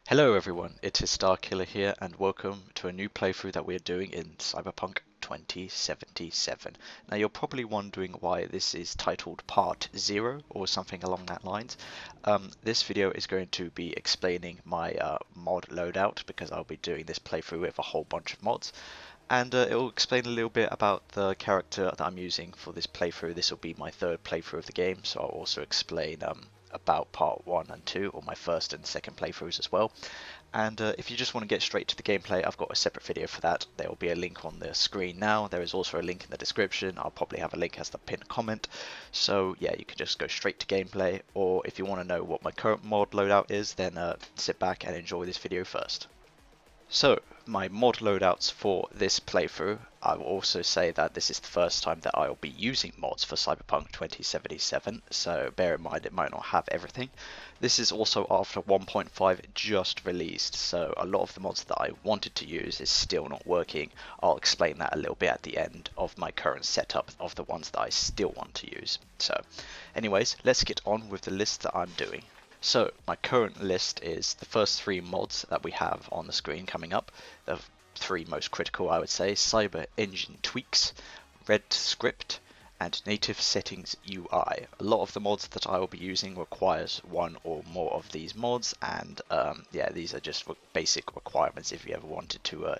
Hello everyone, it is Starkiller here and welcome to a new playthrough that we're doing in Cyberpunk 2077. Now you're probably wondering why this is titled Part 0 or something along that lines. This video is going to be explaining my mod loadout because I'll be doing this playthrough with a whole bunch of mods. And it will explain a little bit about the character that I'm using for this playthrough. This will be my third playthrough of the game, so I'll also explain about part 1 and 2, or my first and second playthroughs as well. And if you just want to get straight to the gameplay, I've got a separate video for that. There will be a link on the screen now. There is also a link in the description. I'll probably have a link as the pinned comment. So yeah, you can just go straight to gameplay, or if you want to know what my current mod loadout is, then sit back and enjoy this video first. So, my mod loadouts for this playthrough, I will also say that this is the first time that I'll be using mods for Cyberpunk 2077, so bear in mind it might not have everything. This is also after 1.5 just released, so a lot of the mods that I wanted to use is still not working. I'll explain that a little bit at the end of my current setup of the ones that I still want to use. So, anyways, let's get on with the list that I'm doing. So my current list is the first three mods that we have on the screen coming up. The three most critical, I would say: Cyber Engine Tweaks, Red Script, and Native Settings UI. A lot of the mods that I will be using requires one or more of these mods, and yeah, these are just basic requirements if you ever wanted to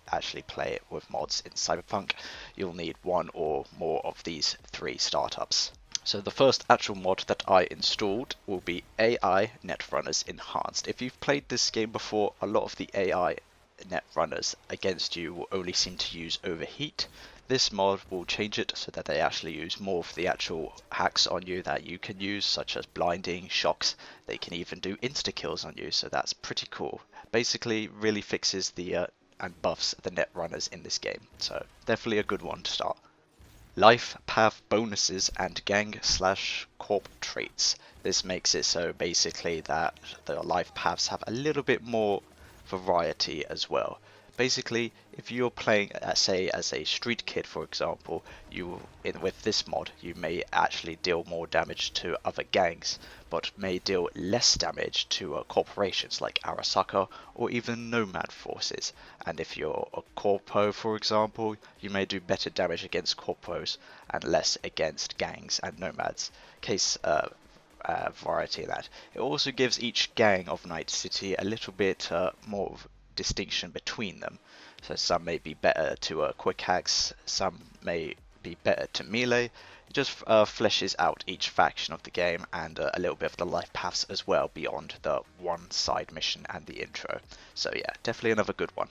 actually play it with mods in Cyberpunk. You'll need one or more of these three startups. So the first actual mod that I installed will be AI Netrunners Enhanced. If you've played this game before, a lot of the AI Netrunners against you will only seem to use overheat. This mod will change it so that they actually use more of the actual hacks on you that you can use, such as blinding, shocks. They can even do insta-kills on you, so that's pretty cool. Basically really fixes the and buffs the Netrunners in this game, so definitely a good one to start. Life path bonuses and gang/corp traits. This makes it so basically that the life paths have a little bit more variety as well. Basically, if you're playing, say, as a street kid, for example, with this mod, you may actually deal more damage to other gangs, but may deal less damage to corporations like Arasaka or even nomad forces. And if you're a corpo, for example, you may do better damage against corpos and less against gangs and nomads. Variety in that. It also gives each gang of Night City a little bit more of distinction between them. So some may be better to quick hacks, some may be better to melee. It just fleshes out each faction of the game and a little bit of the life paths as well beyond the one side mission and the intro. So yeah, definitely another good one.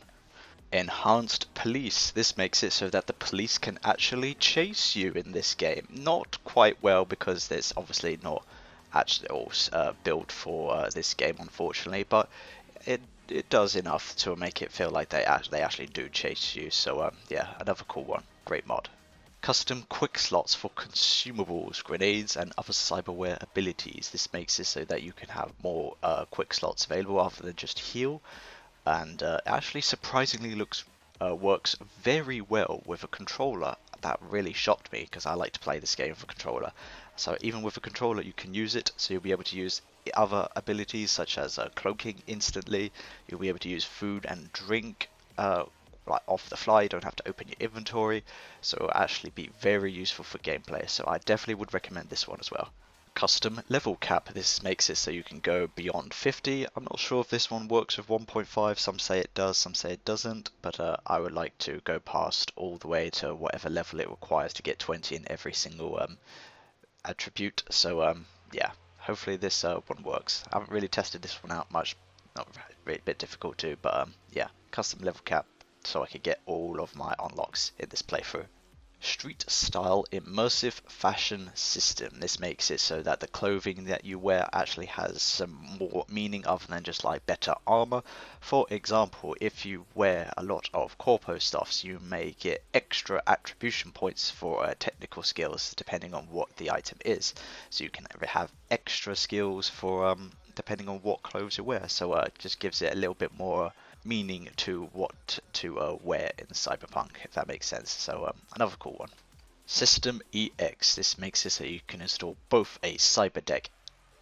Enhanced police. This makes it so that the police can actually chase you in this game. Not quite well, because there's obviously not actually all built for this game, unfortunately, but it does enough to make it feel like they actually do chase you. So yeah, another cool one. Great mod. Custom quick slots for consumables, grenades, and other cyberware abilities. This makes it so that you can have more quick slots available other than just heal, and actually surprisingly works very well with a controller. That really shocked me because I like to play this game with a controller. So even with a controller you can use it, so you'll be able to use other abilities such as cloaking instantly. You'll be able to use food and drink like off the fly. You don't have to open your inventory, so it'll actually be very useful for gameplay. So I definitely would recommend this one as well. Custom level cap. This makes it so you can go beyond 50. I'm not sure if this one works with 1.5. Some say it does, some say it doesn't, but I would like to go past all the way to whatever level it requires to get 20 in every single attribute. So yeah, hopefully this one works. I haven't really tested this one out much, not really, a bit difficult to, but yeah, custom level cap so I could get all of my unlocks in this playthrough. Street style immersive fashion system. This makes it so that the clothing that you wear actually has some more meaning other than just like better armor. For example, if you wear a lot of corpo stuffs, you may get extra attribution points for technical skills depending on what the item is. So you can have extra skills for depending on what clothes you wear. So it just gives it a little bit more meaning to what to wear in Cyberpunk, if that makes sense. So another cool one. System EX. This makes it so you can install both a cyber deck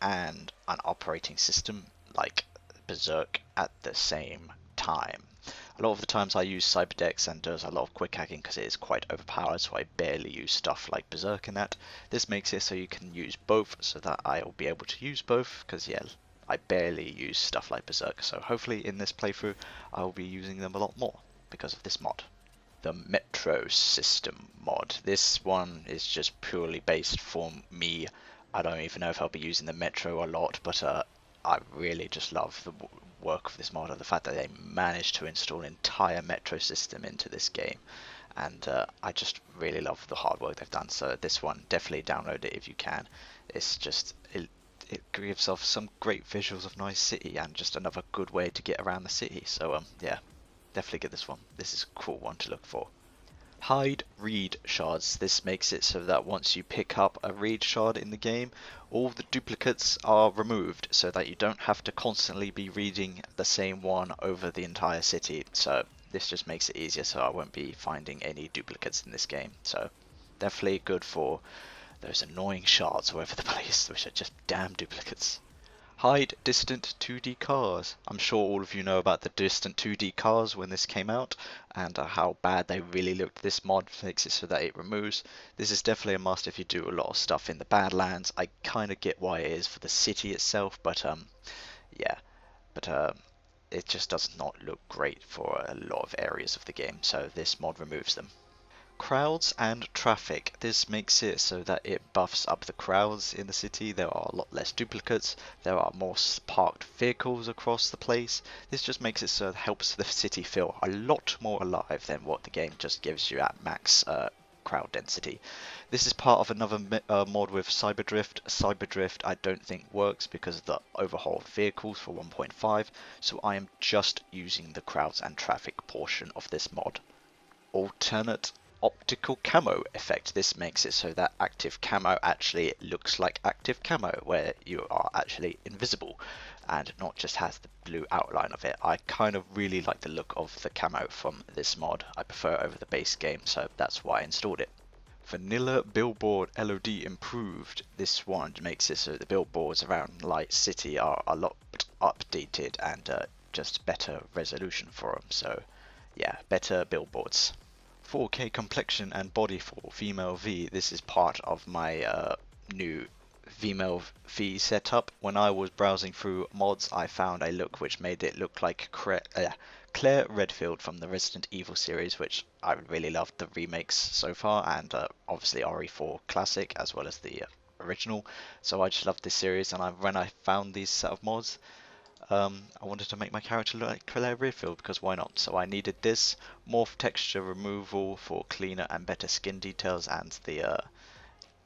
and an operating system like Berserk at the same time. A lot of the times I use Cyberdex and does a lot of quick hacking because it is quite overpowered, so I barely use stuff like Berserk in that. This makes it so you can use both, so that I'll be able to use both, because yeah, I barely use stuff like Berserk, so hopefully in this playthrough I will be using them a lot more because of this mod. The Metro System mod. This one is just purely based for me. I don't even know if I'll be using the Metro a lot, but I really just love the work of this mod and the fact that they managed to install an entire Metro system into this game. And I just really love the hard work they've done. So this one, definitely download it if you can. It's just, it gives off some great visuals of Nice City and just another good way to get around the city. So yeah, definitely get this one. This is a cool one to look for. Hide read shards. This makes it so that once you pick up a read shard in the game, all the duplicates are removed so that you don't have to constantly be reading the same one over the entire city. So this just makes it easier, so I won't be finding any duplicates in this game. So definitely good for those annoying shards all over the place, which are just damn duplicates. Hide distant 2D cars. I'm sure all of you know about the distant 2D cars when this came out, and how bad they really looked. This mod makes it so that it removes. This is definitely a must if you do a lot of stuff in the Badlands. I kind of get why it is for the city itself, but yeah, but it just does not look great for a lot of areas of the game, so this mod removes them. Crowds and traffic. This makes it so that it buffs up the crowds in the city. There are a lot less duplicates. There are more parked vehicles across the place. This just makes it so it helps the city feel a lot more alive than what the game just gives you at max crowd density. This is part of another mod with Cyberdrift. Cyberdrift I don't think works because of the overhauled vehicles for 1.5, so I am just using the crowds and traffic portion of this mod. Alternate optical camo effect. This makes it so that active camo actually looks like active camo, where you are actually invisible and not just has the blue outline of it. I kind of really like the look of the camo from this mod. I prefer it over the base game, so that's why I installed it. Vanilla billboard LOD improved. This one makes it so the billboards around Light City are a lot updated and just better resolution for them. So yeah, better billboards. 4K complexion and body for female V. This is part of my new female V setup. When I was browsing through mods, I found a look which made it look like Claire Redfield from the Resident Evil series, which I really loved the remakes so far, and obviously RE4 Classic as well as the original. So I just loved this series, and when I found these set of mods, I wanted to make my character look like Claire Redfield, because why not? So I needed this, morph texture removal for cleaner and better skin details, and the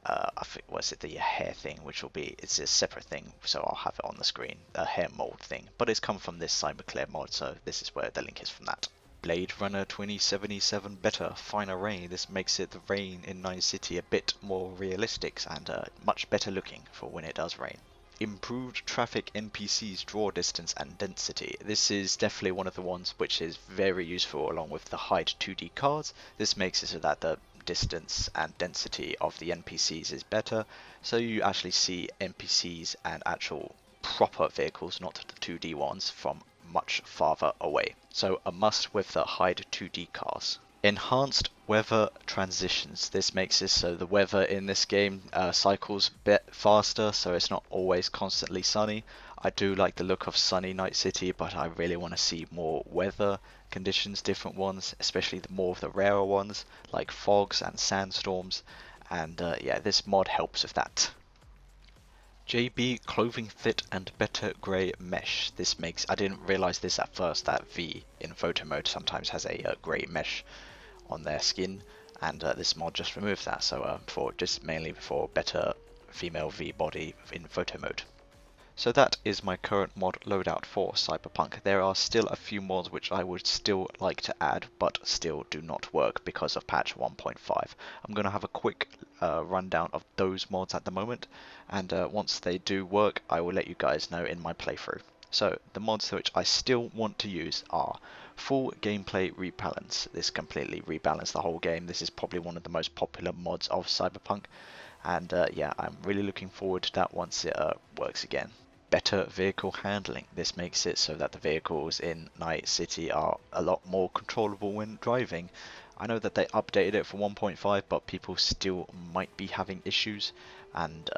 I think, was it the hair thing, which will be, it's a separate thing, so I'll have it on the screen, a hair mold thing, but it's come from this Cyberclear mod, so this is where the link is from that. Blade Runner 2077 better, finer rain. This makes it the rain in Night City a bit more realistic and much better looking for when it does rain. Improved traffic NPCs draw distance and density. This is definitely one of the ones which is very useful along with the hide 2D cards. This makes it so that the distance and density of the NPCs is better, so you actually see NPCs and actual proper vehicles, not the 2D ones, from much farther away. So a must with the hide 2D cars. Enhanced weather transitions. This makes it so the weather in this game cycles a bit faster, so it's not always constantly sunny. I do like the look of sunny Night City, but I really want to see more weather conditions, different ones, especially more of the rarer ones like fogs and sandstorms, and yeah, this mod helps with that. JB clothing fit and better grey mesh. This makes, I didn't realize this at first, that V in photo mode sometimes has a grey mesh on their skin, and this mod just removes that, so for just mainly for better female V body in photo mode. So that is my current mod loadout for Cyberpunk. There are still a few mods which I would still like to add, but still do not work because of patch 1.5. I'm going to have a quick rundown of those mods at the moment, and once they do work, I will let you guys know in my playthrough. So the mods which I still want to use are full gameplay rebalance. This completely rebalanced the whole game. This is probably one of the most popular mods of Cyberpunk, and yeah, I'm really looking forward to that once it works again. better vehicle handling. This makes it so that the vehicles in Night City are a lot more controllable when driving. I know that they updated it for 1.5, but people still might be having issues, and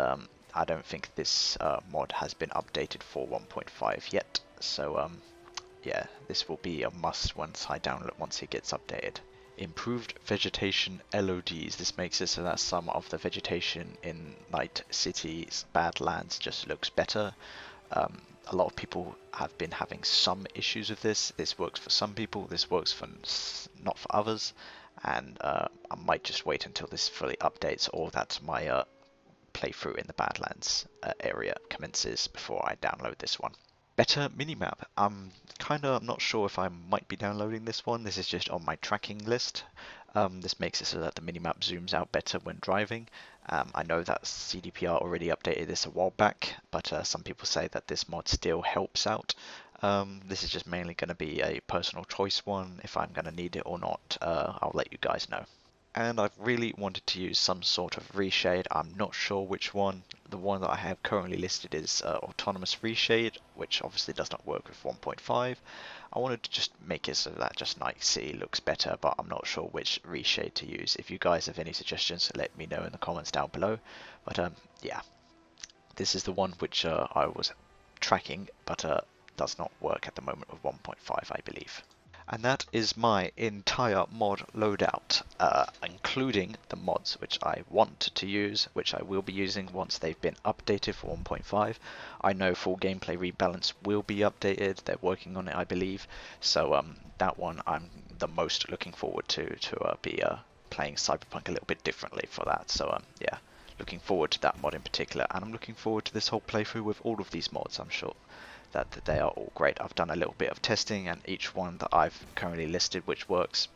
I don't think this mod has been updated for 1.5 yet. So yeah, this will be a must once it gets updated. Improved vegetation LODs. This makes it so that some of the vegetation in Night City's Badlands just looks better. A lot of people have been having some issues with this. This works for some people, this works for not for others, and I might just wait until this fully updates or that my playthrough in the Badlands area commences before I download this one. Better minimap. I'm not sure if I might be downloading this one. This is just on my tracking list. This makes it so that the minimap zooms out better when driving. I know that CDPR already updated this a while back, but some people say that this mod still helps out. This is just mainly going to be a personal choice one. If I'm going to need it or not, I'll let you guys know. And I've really wanted to use some sort of reshade. I'm not sure which one. The one that I have currently listed is autonomous reshade, which obviously does not work with 1.5. I wanted to just make it so that just Night City looks better, but I'm not sure which reshade to use. If you guys have any suggestions, let me know in the comments down below. But yeah, this is the one which I was tracking, but does not work at the moment with 1.5, I believe. And that is my entire mod loadout, including the mods which I want to use, which I will be using once they've been updated for 1.5. I know full gameplay rebalance will be updated. They're working on it, I believe. So that one I'm the most looking forward to be playing Cyberpunk a little bit differently for that. So yeah, looking forward to that mod in particular, and I'm looking forward to this whole playthrough with all of these mods. I'm sure that they are all great. I've done a little bit of testing, and each one that I've currently listed which works.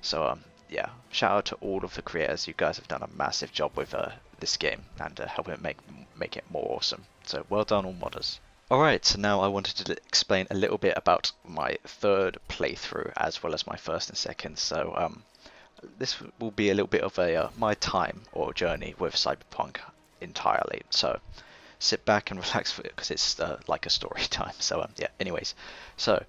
So yeah, shout out to all of the creators. You guys have done a massive job with this game and helping it make it more awesome. So well done, all modders. Alright, so now I wanted to explain a little bit about my third playthrough as well as my first and second. So this will be a little bit of a my time or journey with Cyberpunk entirely. So sit back and relax because it's like a story time. So yeah, anyways, so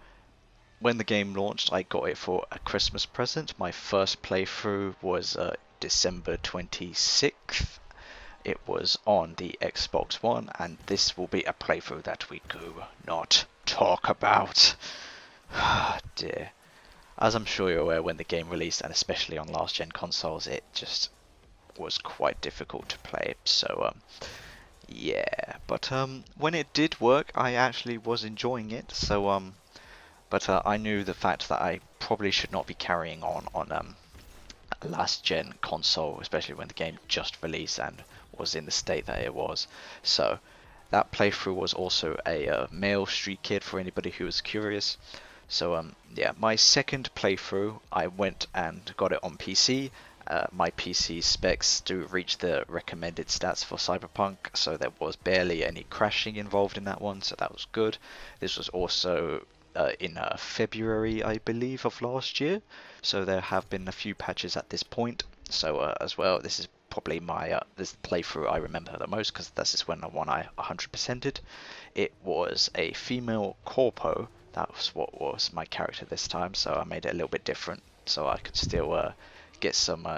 when the game launched, I got it for a Christmas present. My first playthrough was December 26th. It was on the Xbox One, and this will be a playthrough that we do not talk about. Dear. As I'm sure you're aware, when the game released, and especially on last gen consoles, it just was quite difficult to play. So yeah, but when it did work, I actually was enjoying it. So but I knew the fact that I probably should not be carrying on a last gen console, especially when the game just released and was in the state that it was. So that playthrough was also a male Streetkid for anybody who was curious. So yeah, my second playthrough, I went and got it on PC. My PC specs do reach the recommended stats for Cyberpunk, so there was barely any crashing involved in that one, so that was good. This was also in February, I believe, of last year, so there have been a few patches at this point. So as well, this is probably my this playthrough I remember the most, because this is when I 100%ed. It was a female corpo. That was what was my character this time, so I made it a little bit different so I could still get some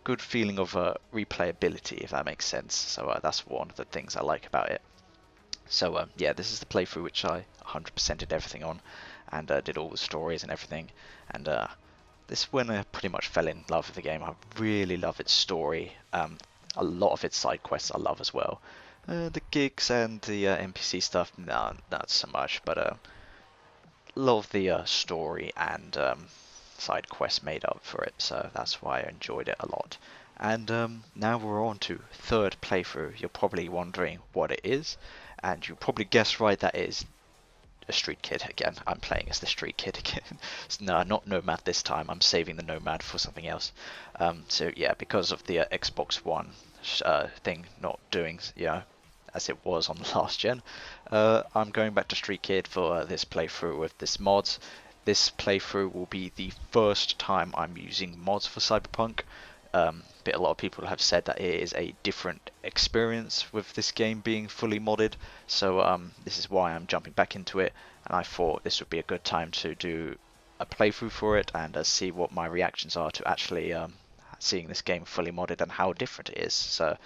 good feeling of replayability, if that makes sense. So that's one of the things I like about it. So yeah, this is the playthrough which I 100%ed everything on, and did all the stories and everything. And this is when I pretty much fell in love with the game. I really love its story. A lot of its side quests I love as well. The gigs and the NPC stuff, nah, not so much, but a lot of the story and side quests made up for it, so that's why I enjoyed it a lot. And now we're on to third playthrough. You're probably wondering what it is, and you probably guessed right, that is a Streetkid again. I'm playing as the Streetkid again. No, not Nomad this time. I'm saving the Nomad for something else. So yeah, because of the Xbox One thing not doing, as it was on the last gen, I'm going back to Streetkid for this playthrough with this mods. This playthrough will be the first time I'm using mods for Cyberpunk. But a lot of people have said that it is a different experience with this game being fully modded. So this is why I'm jumping back into it, and I thought this would be a good time to do a playthrough for it and see what my reactions are to actually seeing this game fully modded and how different it is. So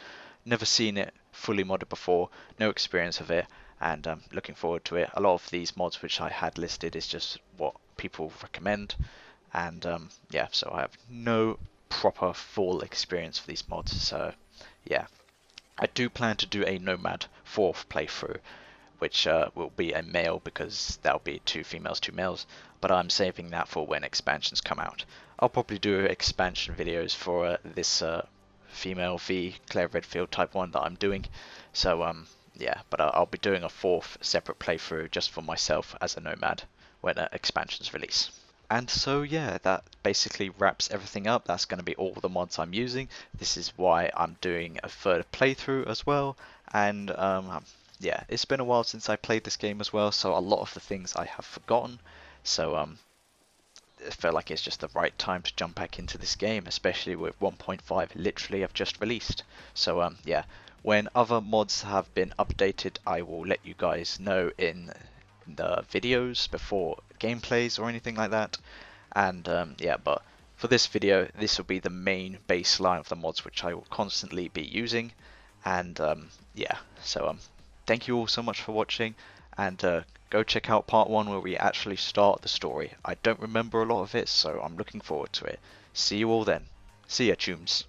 never seen it fully modded before, no experience of it, and looking forward to it. A lot of these mods which I had listed is just what people recommend, and yeah, so I have no proper full experience for these mods. So yeah, I do plan to do a Nomad 4th playthrough, which will be a male because there'll be 2 females, 2 males, but I'm saving that for when expansions come out. I'll probably do expansion videos for this female v Claire Redfield type one that I'm doing. So yeah, but I'll be doing a 4th separate playthrough just for myself as a Nomad when expansions release. And so yeah, that basically wraps everything up. That's going to be all the mods I'm using. This is why I'm doing a 3rd playthrough as well. And yeah, it's been a while since I played this game as well, so a lot of the things I have forgotten. So I feel like it's just the right time to jump back into this game, especially with 1.5 literally have just released. So yeah, when other mods have been updated, I will let you guys know in the videos before gameplays or anything like that. And yeah, but for this video, this will be the main baseline of the mods which I will constantly be using. And yeah, so thank you all so much for watching, and go check out part 1 where we actually start the story. I don't remember a lot of it, so I'm looking forward to it. See you all then. See ya, tunes.